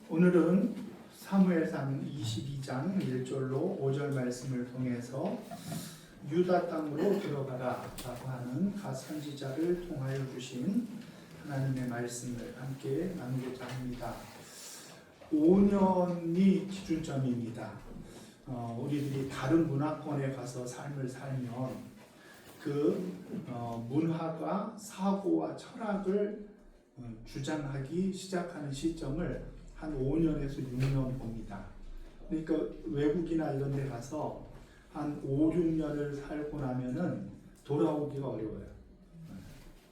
오늘은 사무엘상 22장 1절로 5절 말씀을 통해서 유다 땅으로 들어가라 라고 하는 가 선지자를 통하여 주신 하나님의 말씀을 함께 나누고자 합니다. 5년이 기준점입니다. 우리들이 다른 문화권에 가서 삶을 살면 그 문화가 사고와 철학을 주장하기 시작하는 시점을 한 5년에서 6년 봅니다. 그러니까 외국이나 이런 데 가서 한 5, 6년을 살고 나면은 돌아오기가 어려워요.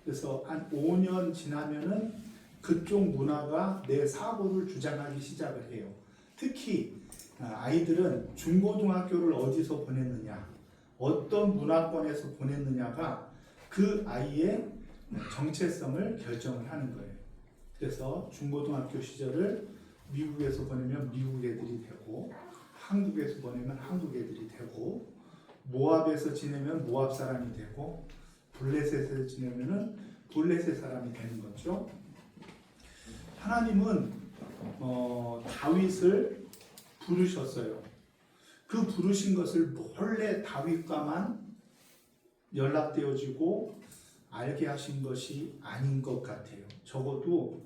그래서 한 5년 지나면은 그쪽 문화가 내 사고를 주장하기 시작을 해요. 특히 아이들은 중고등학교를 어디서 보냈느냐, 어떤 문화권에서 보냈느냐가 그 아이의 정체성을 결정을 하는 거예요. 그래서 중고등학교 시절을 미국에서 보내면 미국 애들이 되고, 한국에서 보내면 한국 애들이 되고, 모압에서 지내면 모압 사람이 되고, 블레셋에서 지내면은 블레셋 사람이 되는 거죠. 하나님은 다윗을 부르셨어요. 그 부르신 것을 몰래 다윗과만 연락되어지고 알게 하신 것이 아닌 것 같아요. 적어도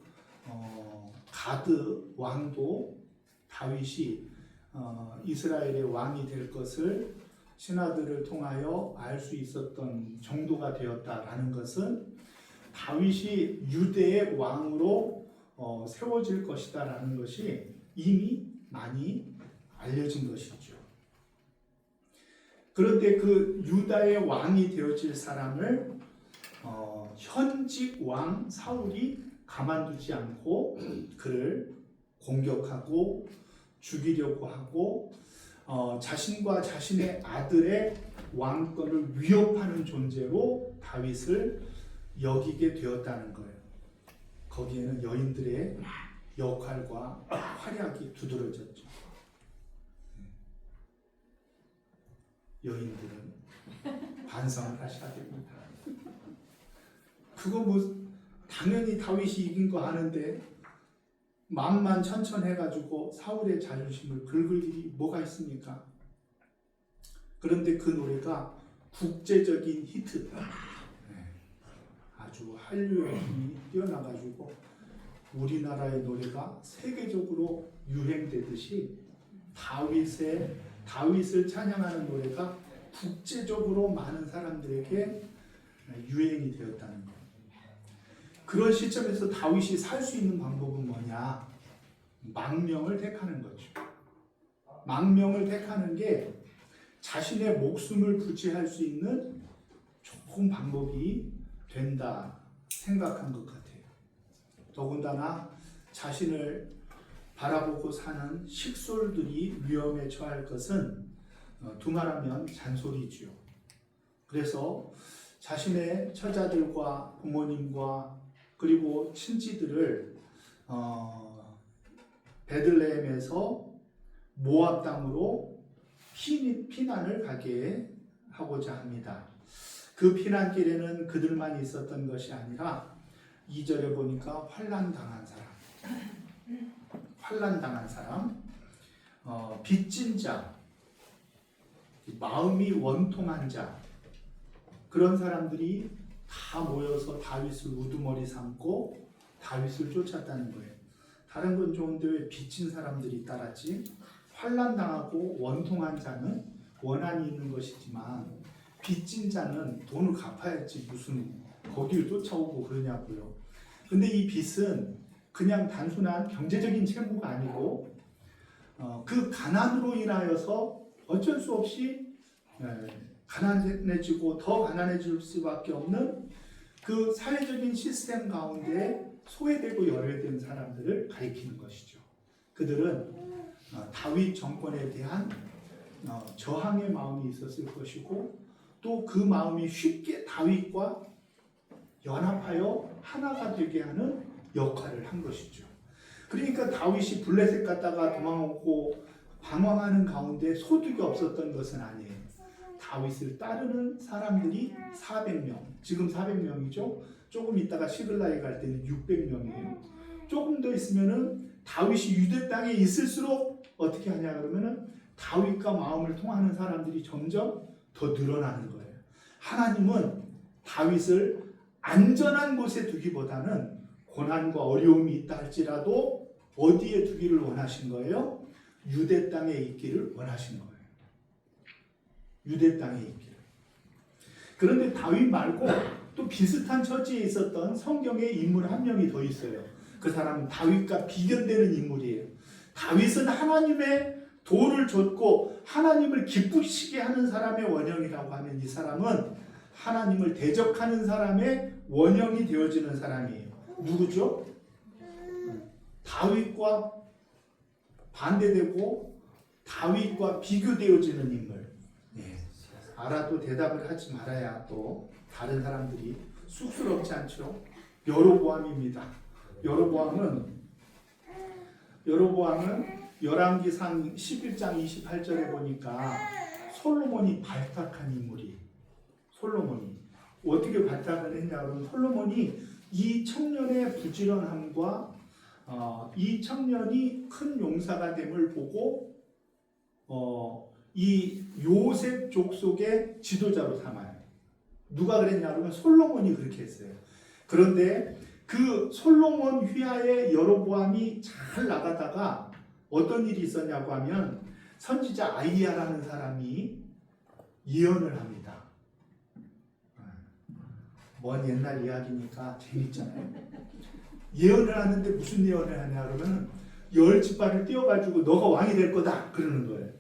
가드 왕도 다윗이 이스라엘의 왕이 될 것을 신하들을 통하여 알 수 있었던 정도가 되었다라는 것은 다윗이 유대의 왕으로 세워질 것이다라는 것이 이미 많이 알려진 것이죠. 그런데 그 유다의 왕이 되어질 사람을 현직 왕 사울이 가만두지 않고 그를 공격하고 죽이려고 하고 자신과 자신의 아들의 왕권을 위협하는 존재로 다윗을 여기게 되었다는 거예요. 거기에는 여인들의 역할과 활약이 두드러졌죠. 여인들은 반성을 하셔야 됩니다. 그거 당연히 다윗이 이긴 거 아는데 마음만 천천해가지고 사울의 자존심을 긁을 일이 뭐가 있습니까? 그런데 그 노래가 국제적인 히트, 아주 한류의 힘이 뛰어나가지고 우리나라의 노래가 세계적으로 유행되듯이 다윗을 찬양하는 노래가 국제적으로 많은 사람들에게 유행이 되었다는 거예요. 그런 시점에서 다윗이 살 수 있는 방법은 뭐냐? 망명을 택하는 거죠. 망명을 택하는 게 자신의 목숨을 부지할 수 있는 좋은 방법이 된다 생각한 것 같아요. 더군다나 자신을 바라보고 사는 식솔들이 위험에 처할 것은 두말하면 잔소리지요. 그래서 자신의 처자들과 부모님과 그리고 친지들을 베들레헴에서 모압 땅으로 피난을 가게 하고자 합니다. 그 피난길에는 그들만 있었던 것이 아니라 2절에 보니까 환난당한 사람, 빚진 자, 마음이 원통한 자, 그런 사람들이 다 모여서 다윗을 우두머리 삼고 다윗을 쫓았다는 거예요. 다른 건 좋은데 왜 빚진 사람들이 따랐지? 환난당하고 원통한 자는 원한이 있는 것이지만 빚진 자는 돈을 갚아야지 무슨 거기를 쫓아오고 그러냐고요. 근데 이 빚은 그냥 단순한 경제적인 채무가 아니고 그 가난으로 인하여서 어쩔 수 없이 가난해지고 더 가난해질 수밖에 없는 그 사회적인 시스템 가운데 소외되고 열외된 사람들을 가리키는 것이죠. 그들은 다윗 정권에 대한 저항의 마음이 있었을 것이고 또 그 마음이 쉽게 다윗과 연합하여 하나가 되게 하는 역할을 한 것이죠. 그러니까 다윗이 블레셋 갔다가 도망오고 방황하는 가운데 소득이 없었던 것은 아니에요. 다윗을 따르는 사람들이 400명, 지금 400명이죠. 조금 있다가 시글라에 갈 때는 600명이에요. 조금 더 있으면은 다윗이 유대 땅에 있을수록 어떻게 하냐 그러면은 다윗과 마음을 통하는 사람들이 점점 더 늘어나는 거예요. 하나님은 다윗을 안전한 곳에 두기보다는 고난과 어려움이 있다 할지라도 어디에 두기를 원하신 거예요? 유대 땅에 있기를 원하신 거예요. 유대 땅에 있기를. 그런데 다윗 말고 또 비슷한 처지에 있었던 성경의 인물 한 명이 더 있어요. 그 사람은 다윗과 비견되는 인물이에요. 다윗은 하나님의 도를 좇고 하나님을 기쁘시게 하는 사람의 원형이라고 하면 이 사람은 하나님을 대적하는 사람의 원형이 되어지는 사람이에요. 누구죠? 다윗과 반대되고 다윗과 비교되어지는 인물. 네. 알아도 대답을 하지 말아야 또 다른 사람들이 쑥스럽지 않죠. 여로보암입니다. 여로보암은 열왕기상 11장 28절에 보니까 솔로몬이 발탁한 인물이에요. 솔로몬이 어떻게 발탁을 했냐 그러면 솔로몬이 이 청년의 부지런함과 이 청년이 큰 용사가 됨을 보고 이 요셉 족속의 지도자로 삼아요. 누가 그랬냐 그러면 솔로몬이 그렇게 했어요. 그런데 그 솔로몬 휘하에 여로보암이 잘 나가다가 어떤 일이 있었냐고 하면 선지자 아이야라는 사람이 예언을 합니다. 먼 옛날 이야기니까 재밌잖아요. 예언을 하는데 무슨 예언을 하냐 그러면 10지파를 띄워가지고 너가 왕이 될 거다 그러는 거예요.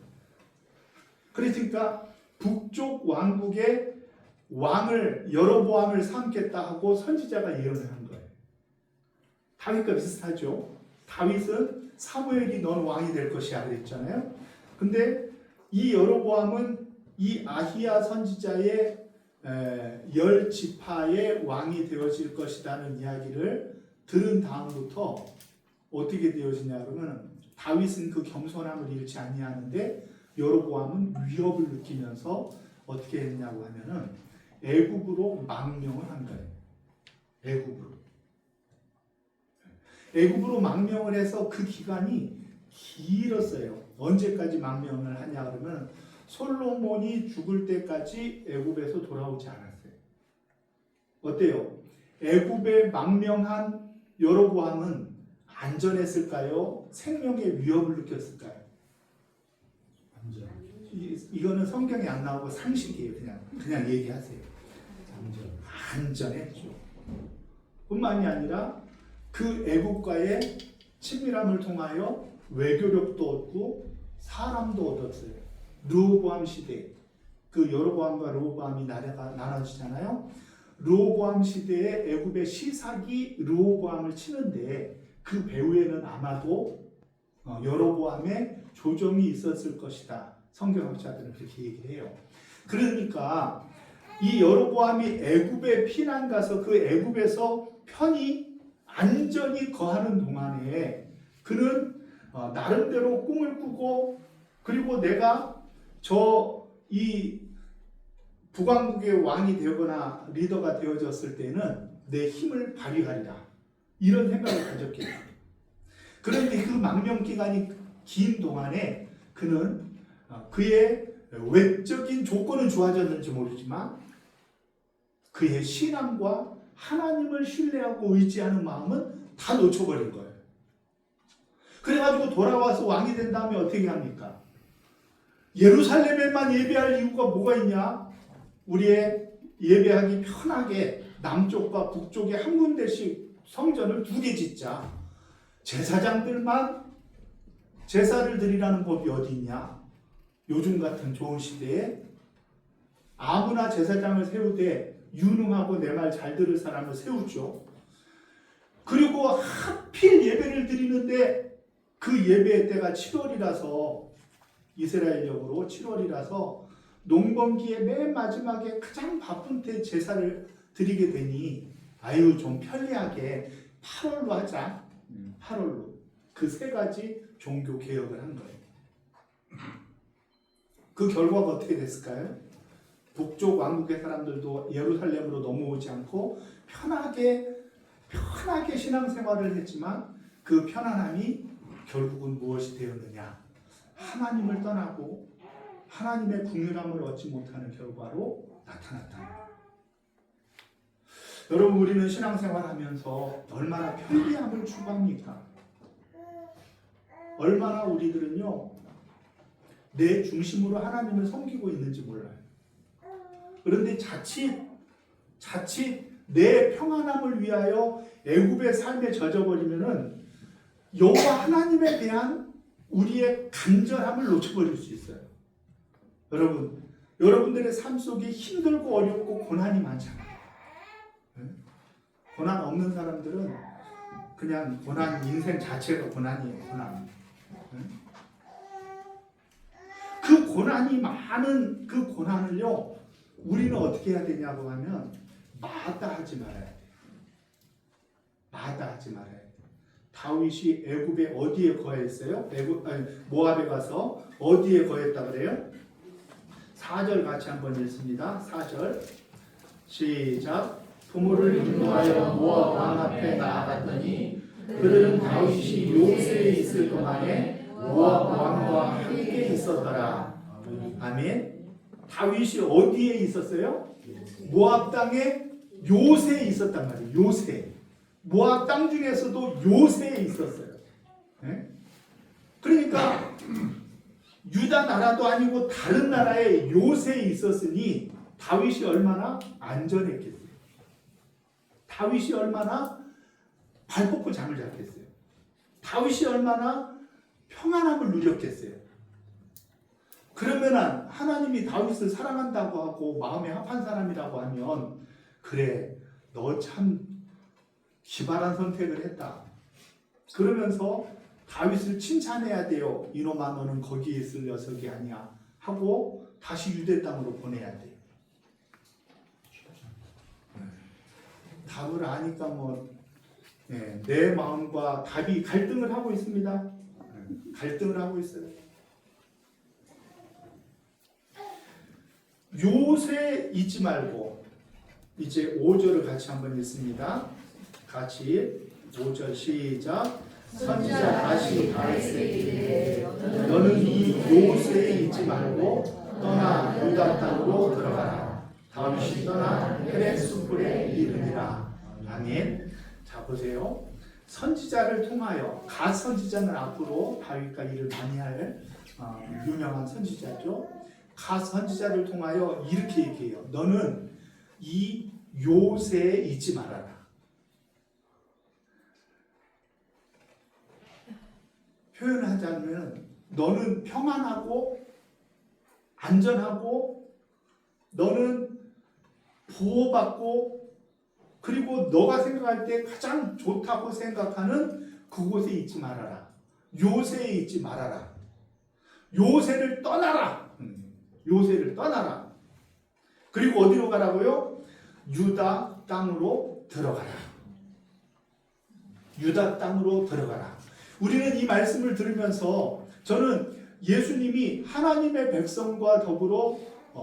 그러니까 북쪽 왕국의 왕을 여로보암을 삼겠다 하고 선지자가 예언을 한 거예요. 다윗과 비슷하죠. 다윗은 사무엘이 넌 왕이 될 것이야 그랬잖아요. 근데 이 여로보암은 이 아히야 선지자의 10지파의 왕이 되어질 것이라는 이야기를 들은 다음부터 어떻게 되어지냐 그러면 다윗은 그 겸손함을 잃지 아니하는데 여로보암은 위협을 느끼면서 어떻게 했냐고 하면은 애굽으로 망명을 한 거예요. 애굽으로 망명을 해서 그 기간이 길었어요. 언제까지 망명을 하냐 그러면 솔로몬이 죽을 때까지 애굽에서 돌아오지 않았어요. 어때요? 애굽에 망명한 여로보암은 안전했을까요? 생명의 위협을 느꼈을까요? 이거는 성경에 안 나오고 상식이에요. 그냥 얘기하세요. 안전했죠. 뿐만이 아니라 그 애국과의 친밀함을 통하여 외교력도 얻고 사람도 얻었어요. 르호보암 시대, 그 여로보암과 르호보암이 나눠지잖아요. 르호보암 시대에 애굽의 시삭이 르호보암을 치는데 그 배후에는 아마도 여로보암의 조정이 있었을 것이다. 성경학자들은 그렇게 얘기를 해요. 그러니까 이 여로보암이 애굽에 피난 가서 그 애굽에서 편히 안전히 거하는 동안에 그는 나름대로 꿈을 꾸고 그리고 내가 이 북왕국의 왕이 되거나 리더가 되어졌을 때는 내 힘을 발휘하리라 이런 생각을 가졌겠죠. 그런데 그 망명 기간이 긴 동안에 그는 그의 외적인 조건은 좋아졌는지 모르지만 그의 신앙과 하나님을 신뢰하고 의지하는 마음은 다 놓쳐버린 거예요. 그래가지고 돌아와서 왕이 된 다음에 어떻게 합니까? 예루살렘에만 예배할 이유가 뭐가 있냐? 우리의 예배하기 편하게 남쪽과 북쪽에 한 군데씩 성전을 2개 짓자. 제사장들만 제사를 드리라는 법이 어디 있냐? 요즘 같은 좋은 시대에 아무나 제사장을 세우되 유능하고 내 말 잘 들을 사람을 세우죠. 그리고 하필 예배를 드리는데 그 예배의 때가 7월이라서 이스라엘력으로 7월이라서 농번기의 맨 마지막에 가장 바쁜 때 제사를 드리게 되니 아유 좀 편리하게 8월로 하자. 8월로. 그 3가지 종교 개혁을 한 거예요. 그 결과가 어떻게 됐을까요? 북쪽 왕국의 사람들도 예루살렘으로 넘어오지 않고 편하게 신앙생활을 했지만 그 편안함이 결국은 무엇이 되었느냐? 하나님을 떠나고 하나님의 긍휼함을 얻지 못하는 결과로 나타났다. 여러분, 우리는 신앙생활하면서 얼마나 편리함을 추구합니까? 얼마나 우리들은요, 내 중심으로 하나님을 섬기고 있는지 몰라요. 그런데 자칫 내 평안함을 위하여 애굽의 삶에 젖어버리면은 여호와 하나님에 대한 우리의 간절함을 놓쳐버릴 수 있어요. 여러분들의 삶 속에 힘들고 어렵고 고난이 많잖아요. 고난 없는 사람들은 그냥 고난, 인생 자체가 고난이에요. 고난. 그 고난이 많은 그 고난을요, 우리는 어떻게 해야 되냐고 하면 마다하지 말아야 돼요. 마다하지 말아야 돼요. 다윗이 애굽에 어디에 거했어요? 모압에 가서 어디에 거했다 그래요? 4절 같이 한번 읽습니다. 4절 시작. 부모를 인도하여 모압 왕 앞에 나아갔더니 그들은 다윗이 요새에 있을 동안에 모압 왕과 함께 있었더라. 아멘. 다윗이 어디에 있었어요? 모압 땅에 요새에 있었단 말이에요. 요새. 모압 땅 중에서도 요새에 있었어요. 네? 그러니까 유다 나라도 아니고 다른 나라에 요새에 있었으니 다윗이 얼마나 안전했겠어요. 다윗이 얼마나 발 뻗고 잠을 잤겠어요. 다윗이 얼마나 평안함을 누렸겠어요. 그러면 하나님이 다윗을 사랑한다고 하고 마음에 합한 사람이라고 하면, 그래, 너 참 기발한 선택을 했다. 그러면서 다윗을 칭찬해야 돼요. 이놈아, 너는 거기에 있을 녀석이 아니야 하고 다시 유대 땅으로 보내야 돼요. 답을 아니까 내 마음과 답이 갈등을 하고 있습니다. 갈등을 하고 있어요. 요새 잊지 말고, 이제 5절을 같이 한번 읽습니다. 같이 5절 시작. 선지자 다시 다윗에게 너는 이 요새에 잊지 말고 떠나 유다 땅으로 들어가라. 다윗이 떠나 헤렛 숯불에 이르니라. 아멘. 자, 보세요. 선지자를 통하여, 갓 선지자는 앞으로 다윗과 일을 많이 할 유명한 선지자죠. 갓 선지자를 통하여 이렇게 얘기해요. 너는 이 요새에 잊지 말아라. 표현하자면 너는 평안하고 안전하고 너는 보호받고, 그리고 너가 생각할 때 가장 좋다고 생각하는 그곳에 있지 말아라. 요새에 있지 말아라. 요새를 떠나라. 요새를 떠나라. 그리고 어디로 가라고요? 유다 땅으로 들어가라. 유다 땅으로 들어가라. 우리는 이 말씀을 들으면서 저는 예수님이 하나님의 백성과 더불어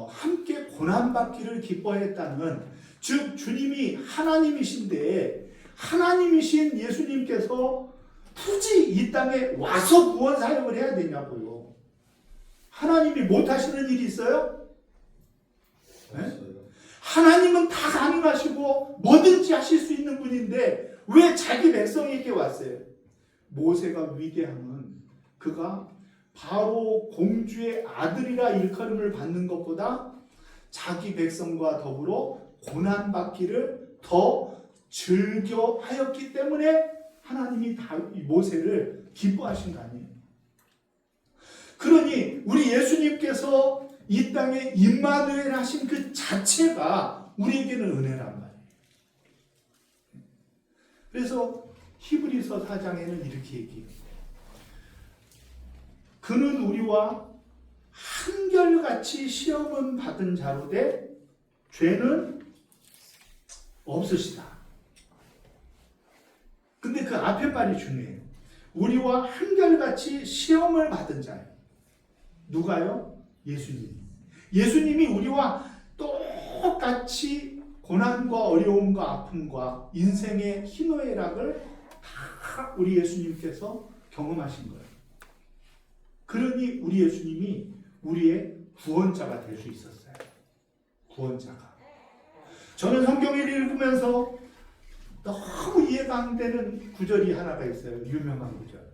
함께 고난받기를 기뻐했다는, 즉 주님이 하나님이신데 하나님이신 예수님께서 굳이 이 땅에 와서 구원 사역을 해야 되냐고요. 하나님이 못하시는 일이 있어요? 네? 하나님은 다 가능하시고 뭐든지 하실 수 있는 분인데 왜 자기 백성에게 왔어요? 모세가 위대함은 그가 바로 공주의 아들이라 일컬음을 받는 것보다 자기 백성과 더불어 고난받기를 더 즐겨하였기 때문에 하나님이 모세를 기뻐하신 거 아니에요? 그러니 우리 예수님께서 이 땅에 임마누엘 하신 그 자체가 우리에게는 은혜란 말이에요. 그래서 히브리서 4장에는 이렇게 얘기해요. 그는 우리와 한결같이 시험은 받은 자로되 죄는 없으시다. 근데 그 앞에 말이 중요해요. 우리와 한결같이 시험을 받은 자예요. 누가요? 예수님. 예수님이 우리와 똑같이 고난과 어려움과 아픔과 인생의 희노애락을 다 우리 예수님께서 경험하신 거예요. 그러니 우리 예수님이 우리의 구원자가 될 수 있었어요. 구원자가. 저는 성경을 읽으면서 너무 이해가 안 되는 구절이 하나가 있어요. 유명한 구절.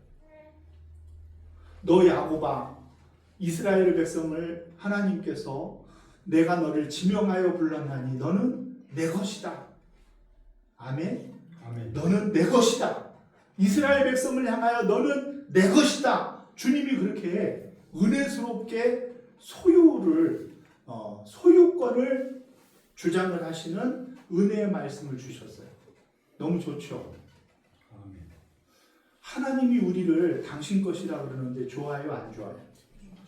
너 야곱아, 이스라엘 백성을 하나님께서 내가 너를 지명하여 불렀나니 너는 내 것이다. 아멘. 아멘. 너는 내 것이다. 이스라엘 백성을 향하여 너는 내 것이다. 주님이 그렇게 은혜스럽게 소유권을 주장을 하시는 은혜의 말씀을 주셨어요. 너무 좋죠. 아멘. 하나님이 우리를 당신 것이라 그러는데 좋아요, 안 좋아요?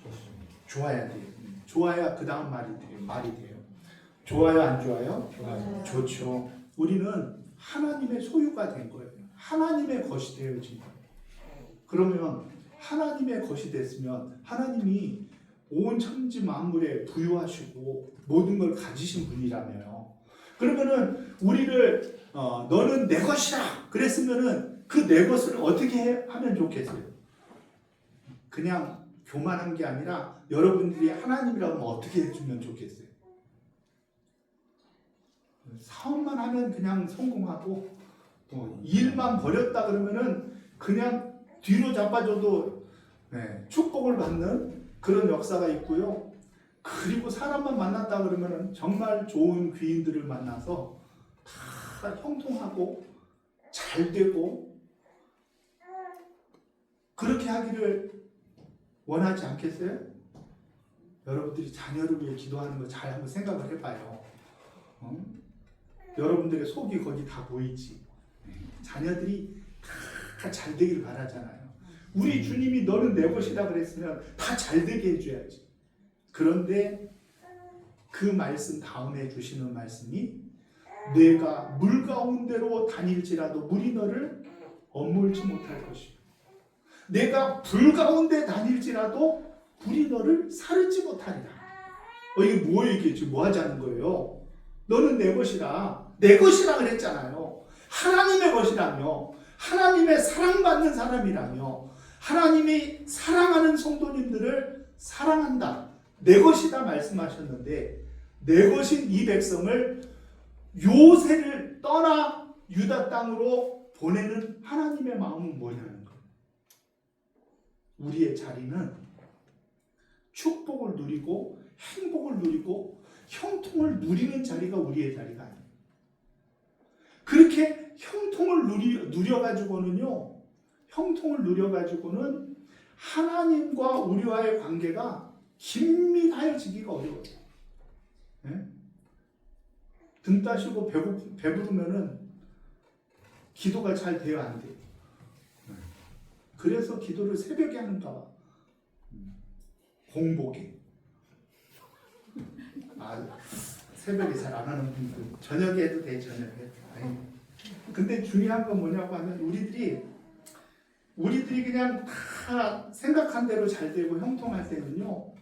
좋습니다. 좋아야 돼요. 좋아야 그 다음 말이 돼요. 좋아요, 안 좋아요? 좋아요. 좋죠. 우리는 하나님의 소유가 된 거예요. 하나님의 것이 되어진 거예요. 그러면 하나님의 것이 됐으면 하나님이 온 천지 만물에 부유하시고 모든 걸 가지신 분이라며요. 그러면은 우리를 너는 내 것이다 그랬으면은 그 내 것을 어떻게 하면 좋겠어요? 그냥 교만한 게 아니라 여러분들이 하나님이라고 하면 어떻게 해주면 좋겠어요? 사업만 하면 그냥 성공하고 일만 버렸다 그러면은 그냥 뒤로 자빠져도 축복을 받는 그런 역사가 있고요. 그리고 사람만 만났다 그러면은 정말 좋은 귀인들을 만나서 다 형통하고 잘 되고 그렇게 하기를 원하지 않겠어요? 여러분들이 자녀를 위해 기도하는 거 잘 한번 생각을 해봐요. 여러분들의 속이 거기 다 보이지. 자녀들이 다 잘 되길 바라잖아요. 우리 주님이 너는 내 것이다 그랬으면 다 잘 되게 해줘야지. 그런데 그 말씀 다음에 주시는 말씀이 내가 물 가운데로 다닐지라도 물이 너를 엄물지 못할 것이요. 내가 불 가운데 다닐지라도 불이 너를 사르지 못하리라. 이게 뭐예요? 이게 지금 뭐 하자는 거예요? 너는 내 것이라. 내 것이라 그랬잖아요. 하나님의 것이라며. 하나님의 사랑받는 사람이라며. 하나님이 사랑하는 성도님들을 사랑한다. 내 것이다 말씀하셨는데 내 것인 이 백성을 요새를 떠나 유다 땅으로 보내는 하나님의 마음은 뭐냐는 거예요. 우리의 자리는 축복을 누리고 행복을 누리고 형통을 누리는 자리가 우리의 자리가 아니에요. 그렇게 형통을 누려가지고는 하나님과 우리와의 관계가 긴밀하여지기가 어려워요. 네? 등 따시고 배부르면은 기도가 잘 돼요, 안 돼요? 그래서 기도를 새벽에 하는가 봐. 공복에. 새벽에 잘 안 하는 분들 저녁에 해도 돼, 저녁에. 근데 중요한 건 뭐냐고 하면 우리들이 그냥 다 생각한 대로 잘 되고 형통할 때는요,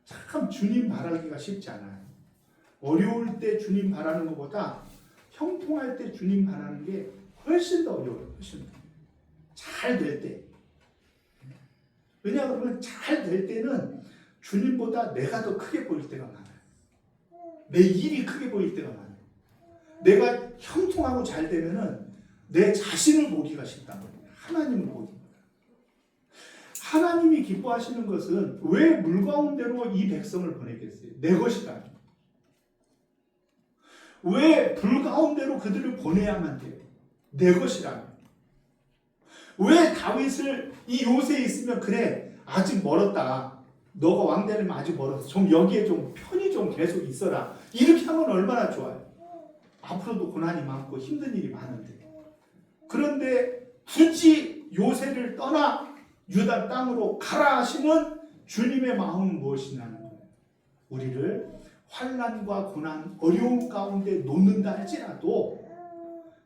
참 주님 바라기가 쉽지 않아요. 어려울 때 주님 바라는 것보다 형통할 때 주님 바라는 게 훨씬 더 어려워요. 훨씬 더. 잘 될 때. 왜냐하면 잘 될 때는 주님보다 내가 더 크게 보일 때가 많아요. 내 일이 크게 보일 때가 많아요. 내가 형통하고 잘 되면은 내 자신을 보기가 쉽단 말이에요. 하나님을 보기. 하나님이 기뻐하시는 것은 왜 물가운데로 이 백성을 보내겠어요? 내 것이라며. 왜 불 가운데로 그들을 보내야만 돼요? 내 것이라며. 왜 다윗을 이 요새에 있으면 그래 아직 멀었다. 너가 왕 되려면 아직 멀었어. 좀 여기에 좀 편히 좀 계속 있어라. 이렇게 하면 얼마나 좋아요. 앞으로도 고난이 많고 힘든 일이 많은데. 그런데 굳이 요새를 떠나 유다 땅으로 가라 하시는 주님의 마음은 무엇이냐는 거예요. 우리를 환난과 고난, 어려움 가운데 놓는다 할지라도,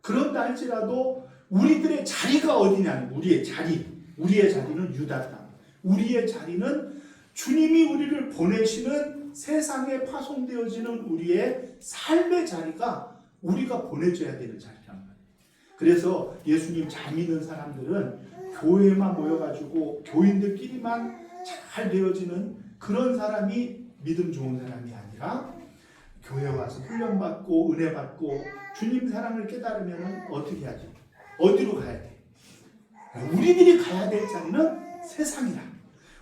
그런다 할지라도 우리들의 자리가 어디냐는, 우리의 자리는 유다 땅. 우리의 자리는 주님이 우리를 보내시는 세상에 파송되어지는 우리의 삶의 자리가 우리가 보내줘야 되는 자리란 말이에요. 그래서 예수님 잘 믿는 사람들은 교회만 모여가지고 교인들끼리만 잘 되어지는 그런 사람이 믿음 좋은 사람이 아니라 교회 와서 훈련받고 은혜 받고 주님 사랑을 깨달으면 어떻게 해야 돼? 어디로 가야 돼? 우리들이 가야 될 자리는 세상이라.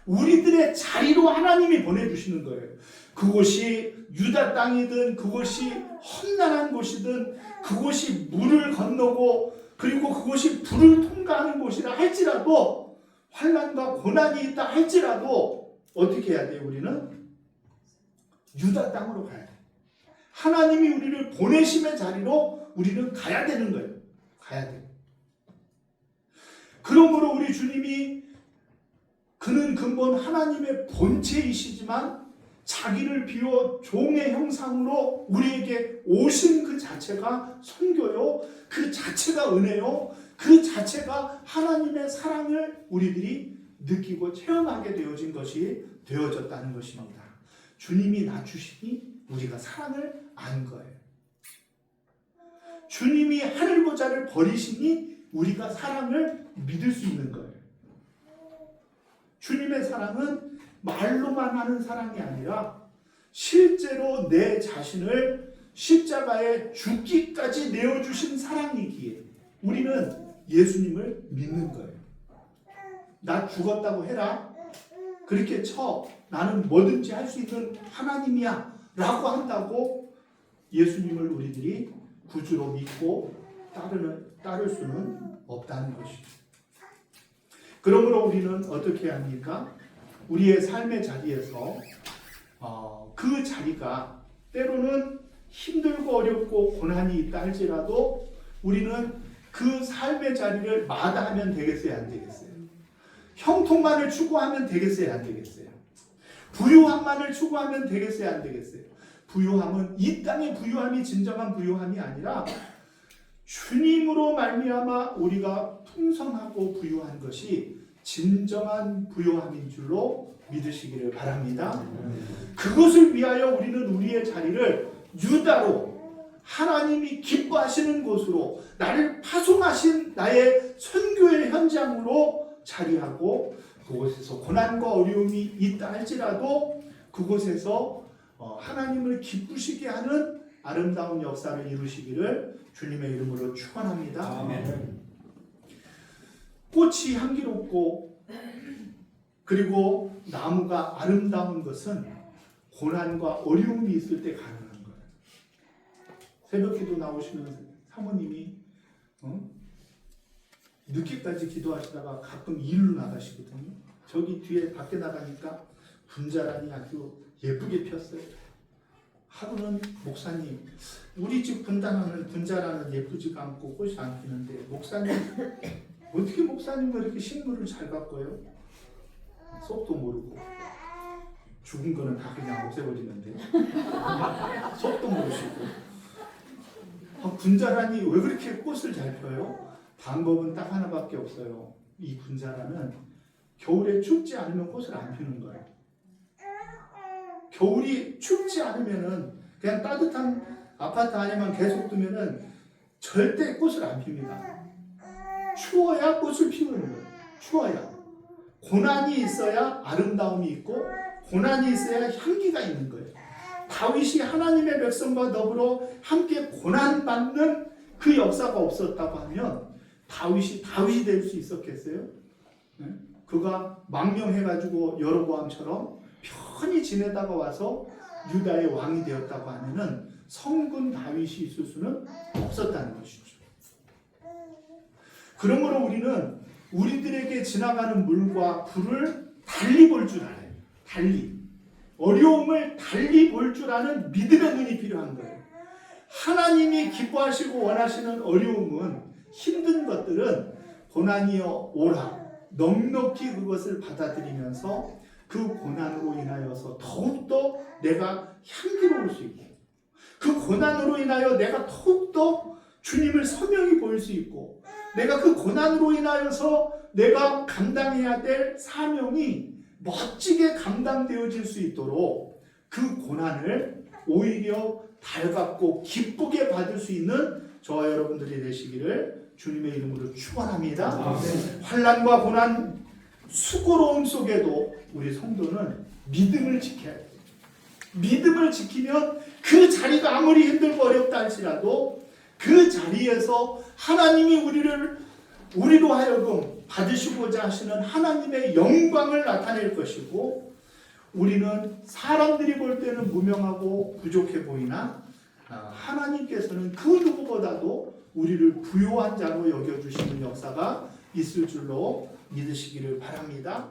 우리들의 자리로 하나님이 보내주시는 거예요. 그곳이 유다 땅이든 그곳이 험난한 곳이든 그곳이 물을 건너고 그리고 그곳이 불을 통과하는 곳이라 할지라도 환난과 고난이 있다 할지라도 어떻게 해야 돼요? 우리는 유다 땅으로 가야 돼요. 하나님이 우리를 보내심의 자리로 우리는 가야 되는 거예요. 가야 돼요. 그러므로 우리 주님이 그는 근본 하나님의 본체이시지만 자기를 비워 종의 형상으로 우리에게 오신 그 자체가 선교요, 그 자체가 은혜요, 그 자체가 하나님의 사랑을 우리들이 느끼고 체험하게 되어진 것이 되어졌다는 것입니다. 주님이 낮추시니 우리가 사랑을 안 거예요. 주님이 하늘보좌를 버리시니 우리가 사랑을 믿을 수 있는 거예요. 주님의 사랑은 말로만 하는 사랑이 아니라 실제로 내 자신을 십자가에 죽기까지 내어주신 사랑이기에 우리는 예수님을 믿는 거예요. 나 죽었다고 해라. 그렇게 쳐. 나는 뭐든지 할 수 있는 하나님이야. 라고 한다고 예수님을 우리들이 구주로 믿고 따를 수는 없다는 것이죠. 그러므로 우리는 어떻게 해야 합니까? 우리의 삶의 자리에서 그 자리가 때로는 힘들고 어렵고 고난이 있다 할지라도 우리는 그 삶의 자리를 마다하면 되겠어요? 안 되겠어요? 형통만을 추구하면 되겠어요? 안 되겠어요? 부유함만을 추구하면 되겠어요? 안 되겠어요? 부유함은 이 땅의 부유함이 진정한 부유함이 아니라 주님으로 말미암아 우리가 풍성하고 부유한 것이 진정한 부유함인 줄로 믿으시기를 바랍니다. 그것을 위하여 우리는 우리의 자리를 유다로 하나님이 기뻐하시는 곳으로 나를 파송하신 나의 선교의 현장으로 자리하고 그곳에서 고난과 어려움이 있다 할지라도 그곳에서 하나님을 기쁘시게 하는 아름다운 역사를 이루시기를 주님의 이름으로 축원합니다. 아멘. 꽃이 향기롭고 그리고 나무가 아름다운 것은 고난과 어려움이 있을 때 가능한 거예요. 새벽기도 나오시는 사모님이 늦게까지 기도하시다가 가끔 일로 나가시거든요. 저기 뒤에 밖에 나가니까 분자란이 아주 예쁘게 폈어요. 하루는 목사님, 우리 집 분자란은 예쁘지가 않고 꽃이 안 피는데 목사님 어떻게 목사님은 이렇게 식물을 잘 가꿔요? 속도 모르고 죽은 거는 다 그냥 없애버리는데 속도 모르시고 분자란이 왜 그렇게 꽃을 잘 펴요? 방법은 딱 하나밖에 없어요. 이 분자란은 겨울에 춥지 않으면 꽃을 안 피는 거예요. 겨울이 춥지 않으면은 그냥 따뜻한 아파트 안에만 계속 두면은 절대 꽃을 안 핍니다. 추워야 꽃을 피우는 거예요. 추워야. 고난이 있어야 아름다움이 있고 고난이 있어야 향기가 있는 거예요. 다윗이 하나님의 백성과 더불어 함께 고난받는 그 역사가 없었다고 하면 다윗이 될 수 있었겠어요? 네? 그가 망명해가지고 여로보암처럼 편히 지내다가 와서 유다의 왕이 되었다고 하면은 성군 다윗이 있을 수는 없었다는 것이죠. 그러므로 우리는 우리들에게 지나가는 물과 불을 달리 볼 줄 알아요. 달리. 어려움을 달리 볼 줄 아는 믿음의 눈이 필요한 거예요. 하나님이 기뻐하시고 원하시는 어려움은 힘든 것들은 고난이여 오라. 넉넉히 그것을 받아들이면서 그 고난으로 인하여서 더욱더 내가 향기로울 수 있고 그 고난으로 인하여 내가 더욱더 주님을 선명히 보일 수 있고 내가 그 고난으로 인하여서 내가 감당해야 될 사명이 멋지게 감당되어질 수 있도록 그 고난을 오히려 달갑고 기쁘게 받을 수 있는 저와 여러분들이 되시기를 주님의 이름으로 축원합니다. 아멘. 환난과 고난, 수고로움 속에도 우리 성도는 믿음을 지켜야 돼요. 믿음을 지키면 그 자리가 아무리 힘들고 어렵다 할지라도 그 자리에서 하나님이 우리로 하여금 받으시고자 하시는 하나님의 영광을 나타낼 것이고, 우리는 사람들이 볼 때는 무명하고 부족해 보이나 하나님께서는 그 누구보다도 우리를 부요한 자로 여겨주시는 역사가 있을 줄로 믿으시기를 바랍니다.